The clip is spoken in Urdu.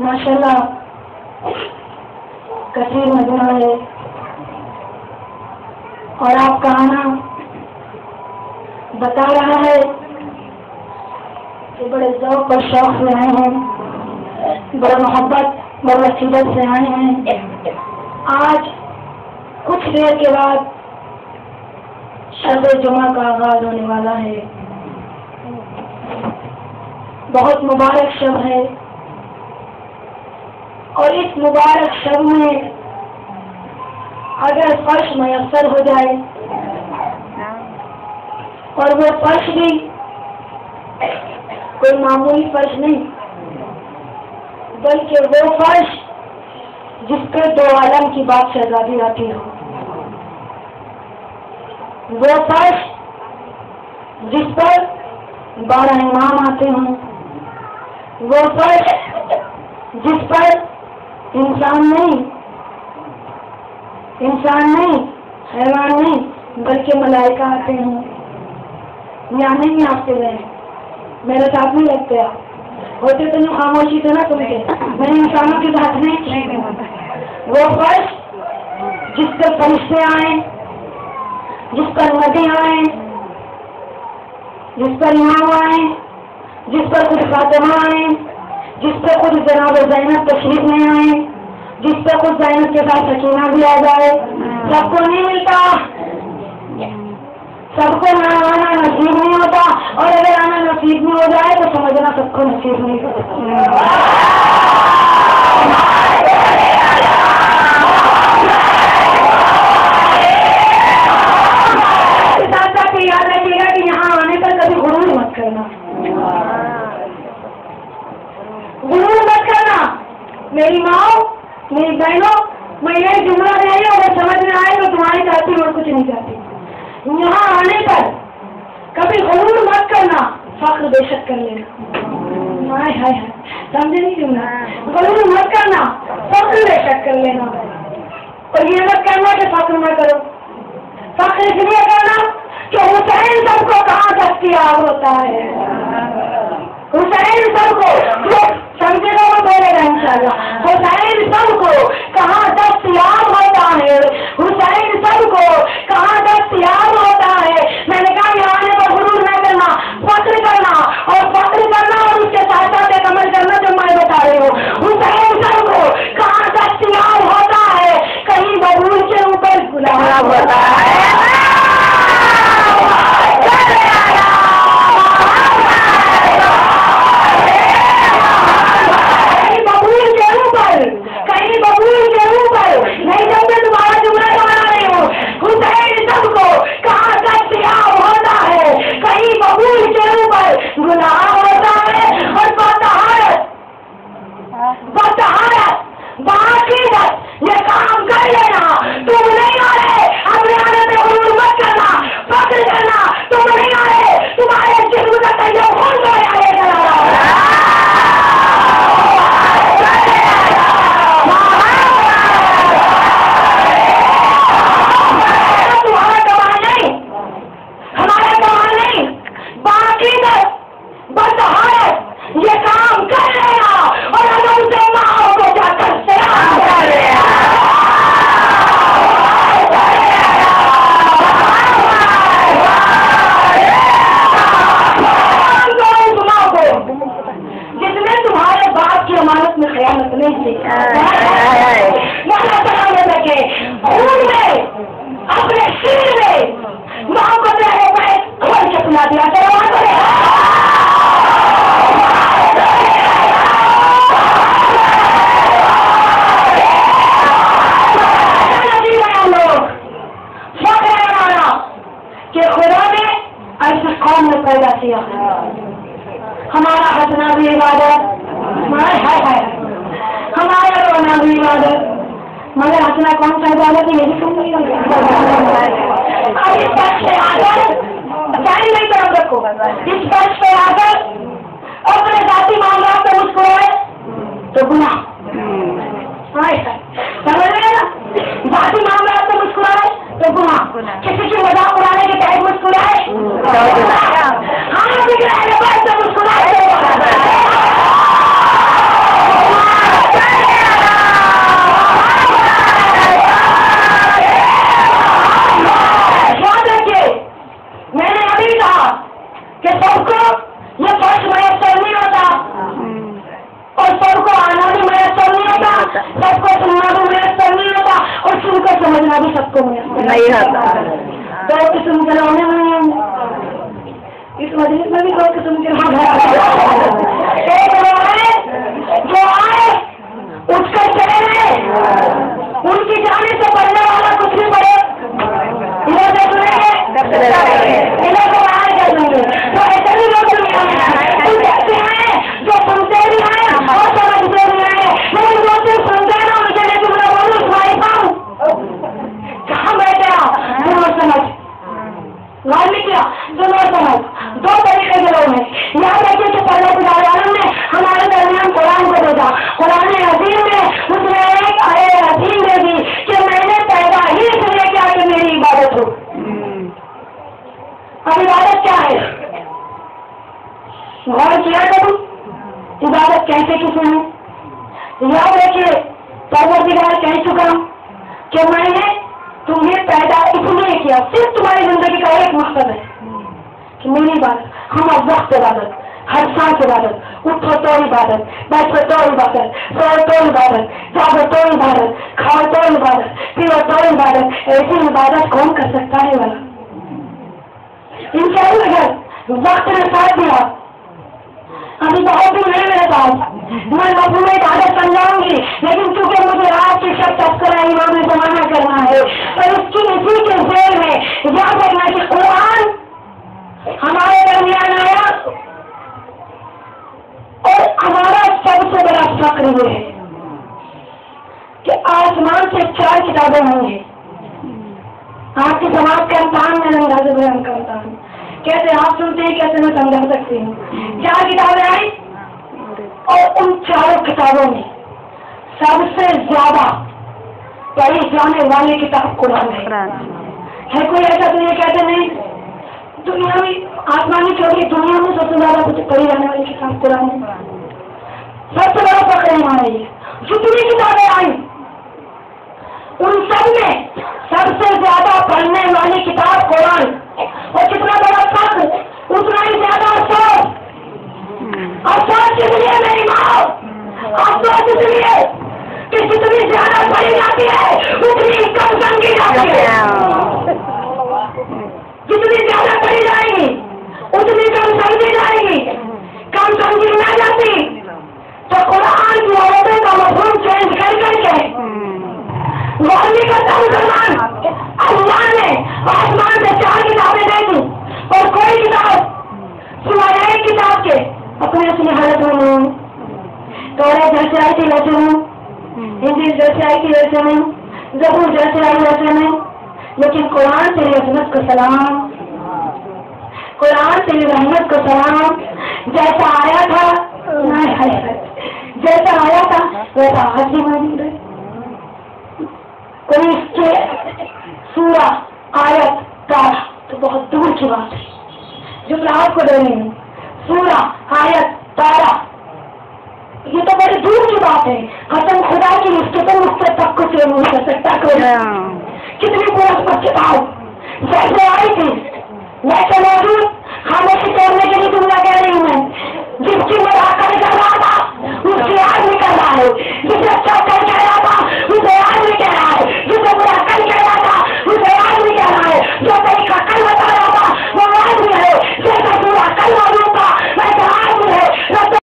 ماشاءاللہ کثیر نظر آئے اور آپ کا آنا بتا رہا ہے کہ بڑے ذوق اور شوق سے آئے ہیں، بڑے محبت بڑے عقیدت سے آئے ہیں۔ آج کچھ دیر کے بعد شب جمعہ کا آغاز ہونے والا ہے، بہت مبارک شب ہے، اور اس مبارک شب میں اگر فرش میسر ہو جائے اور وہ فرش بھی کوئی معمولی فرش نہیں بلکہ وہ فرش جس پہ دو عالم کی بات شہزادی آتی ہو، وہ فرش جس پر 12 امام آتے ہوں، وہ فرش جس پر انسان نہیں حیوان نہیں بلکہ ملائکہ آتے ہیں۔ یہاں نہیں آپ سے گئے، میرے ساتھ نہیں لگتے، ہوتے تو نہیں خاموشی سے نہ سنتے، میں نے انسانوں کی بات نہیں، وہ فرش جس پر فرشتے آئیں، جس پر ندی آئیں، جس پر امام آئیں، جس پر کچھ فاطمہ آئیں، جس پہ کچھ جناب زینب تشریف نہیں آئے، جس پہ کچھ زینب کے ساتھ سکینہ بھی آ جائے، سب کو نہیں ملتا، سب کو آنا نصیب نہیں ہوتا، اور اگر آنا نصیب نہیں ہو جائے تو سمجھنا سب کو نصیب نہیں ہوتا۔ یاد رکھیے گا کہ یہاں آنے پر کبھی غرور مت کرنا، غرور مت کرنا۔ میری ماں میری بہنوں، میں یہ جملہ نہیں ہوں، اگر سمجھ میں آئے تو تمہاری چاہتی اور کچھ نہیں چاہتی۔ یہاں آنے پر کبھی غرور مت کرنا، فخر بے شک کر لینا۔ ہائے ہائے ہائے، سمجھے نہیں جملہ؟ غرور مت کرنا، فخر بے شک کر لینا، اور یہ مت کرنا کہ فخر نہ کرو۔ فخر اس لیے کرنا کہ حسین سب کو کہاں دستیاب ہوتا ہے، حسین سب کو جو سمجھے گا وہ بولے گا انشاءاللہ، حسین سب کو کہاں دستیاب ہوتا ہے، حسین سب کو کہاں دستیاب ہوتا ہے۔ میں نے کہا یہاں آنے پر غرور نہ کرنا، فخر کرنا، اور فخر کرنا اور اس کے ساتھ ساتھ ایک عمل کرنا جو میں بتا رہی ہوں۔ حسین سب کو کہاں دستیاب ہوتا ہے، کہیں ببول کے اوپر گلاب ہوتا ہے، یہ کام کر لینا، تم نہیں آ رہے اپنے آنے پہ غرور مت کرنا، فخر کرنا، تم نہیں آ رہے تمہارے جسم کا تجربہ خون کو آگے چلا رہا ہے۔ تمہارا کمال نہیں، ہمارا کمال نہیں، باقی بطہارت یہ کام کر لینا، اور اگر اسے ماں کو جا کر سلام کر لینا۔ جس نے تمہارے باپ کی امانت میں خیانت نہیں کی، رکھے خون میں اپنے سر میں محبت کھول کے سنا دیا کہ خدا نے ایسی قوم میں پیدا کیا. ہمارا ہنسنا بھی عبادت, ہمارا رونا بھی عبادت, مگر ہنسنا کون سا عبادت ہے یہ بھی سن نہیں اب اس بات سے آ کر ٹائم نہیں طرف رکھو, اس بات سے آ کر اپنے ذاتی معاملات سے مسکرائے تو گناہ, سمجھ رہے نا, ذاتی معاملات سے مسکرائے تو گناہ, کسی کی مذاق اڑانے کے ٹائم مسکرائے, ہاں بگڑے بات سے مسکرائے میں نے ابھی کہا کہ سب کو یہ فرش میسر نہیں ہوتا اور سب کو آنا بھی میسر نہیں ہوتا, سب کو سننا بھی میسر نہیں ہوتا اور سن کر سمجھنا بھی سب کو میسر نہیں ہوتا. دو قسم کے رونے نہیں ہوں گے اس مجلس میں بھی, دو قسم کے ایک رونے جو آئے اٹھ کر چلے گئے, ان کی جانے سے پڑھنے والا کچھ بھی پڑھے یہ دیکھ لیں گے انہیں کو باہر کر دیں گے, تو ایسے بھی لوگ کہتے ہیں جو سنتے بھی ہیں اور سمجھتے بھی ہیں, لیکن جو صرف سنتے ہیں نا ان کے لیے تم نے بولوں سنائی پاؤں کہاں بیٹھے آپ سنو سمجھ غور نہیں کیا, سنو سمجھ دو طریقے کے لوگ ہیں. یاد رکھیے کہ پہلے خدا عالم نے ہمارے درمیان قرآن کو بھیجا, قرآن عظیم میں اس نے ایک آیت عظیم دے دی کہ میں نے پیدا ہی اس لیے کیا کہ میری عبادت ہو. اب عبادت کیا ہے غور کیا کروں, عبادت کیسے کسی ہے. یاد رکھیے پروردگار کہہ چکا کہ میں نے تمہیں پیدا اس لیے کیا, صرف تمہاری زندگی کا ایک مقصد ہے کہ میری عبادت, ہم وقت عبادت, ہر سانس عبادت, اٹھو تو عبادت, بیٹھو تو عبادت, سو تو عبادت, جاگو تو عبادت, کھاؤ تو عبادت, پیو تو عبادت. ایسی عبادت کون کر سکتا ہے والا ان کے اگر وقت نے ساتھ دیا. ابھی بہت دن ہے میرے پاس, میں مفہوم عبادت سمجھاؤں گی, لیکن چونکہ مجھے آپ کی شب تذکرہ امام زمانہ کرنا ہے تو اس کی اسی کے ذیل میں یاد رکھنا کہ قرآن ہمارے درمیان آیا اور ہمارا سب سے بڑا فخر یہ ہے کہ آسمان سے 4 کتابیں ہوں گی. آپ کی سماج کا امتحان میں اندازے بیان کرتا ہوں, کیسے آپ سنتے ہیں کیسے میں سمجھا سکتی ہوں. 4 کتابیں آئی اور ان 4 کتابوں میں سب سے زیادہ پڑھی جانے والی کتاب قرآن ہے. کوئی ایسا تو یہ کہتے نہیں دنیا میں آسمانی چھوڑی دنیا میں سب سے زیادہ پڑھی جانے والی کتاب قرآن ہے. سب سے بڑا فخر ہمارا یہ, جتنی کتابیں آئی ان سب میں سب سے زیادہ پڑھنے والی کتاب قرآن, اور کتنا بڑا فخر اتنا ہی زیادہ افسوس. افسوس کس لیے میری ماں, افسوس اس لیے کہ جتنی زیادہ پڑھی جاتی ہے اتنی کم سمجھی جاتی ہے. جتنی زیادہ پڑھی جائے گی اتنی کم سمجھی جائے گی. کم سمجھی نہ جاتی تو قرآن کی عورتوں کا مفہوم چینج کر کے غور کرتا مسلمان, اللہ نے آسمان سے 4 کتابیں دے دی اور کوئی کتاب سوائے ایک کتاب کے اپنے اپنی حالت میں نہیں. توڑے جیسے آئی تھی ویسے نہیں, انجیل جیسے آئی تھی ویسے نہیں, زبور جیسے آئی ویسے نہیں, لیکن قرآن تیری عظمت کو سلام, قرآن تیری رحمت کو سلام. جیسا آیا تھا جیسا آیا تھا ویسا آج بھی موجود ہے. کوئی اس کے سورہ آیت تارا تو بہت دور کی بات ہے جو میں آپ کو دے رہی ہوں. سورہ آیت تارا یہ تو بڑی دور کی بات ہے. قسم خدا کی اس کے تو اس سے تک کچھ نہیں کر سکتا کوئی. کتنی پورس پر کتاب جیسے آئی تھی ویسے موجود, خاموشی توڑنے کے لیے جملہ کہہ رہی ہوں میں. جس کی مذاکرہ کر رہا تھا اس کی آج نکل رہا ہے, جسے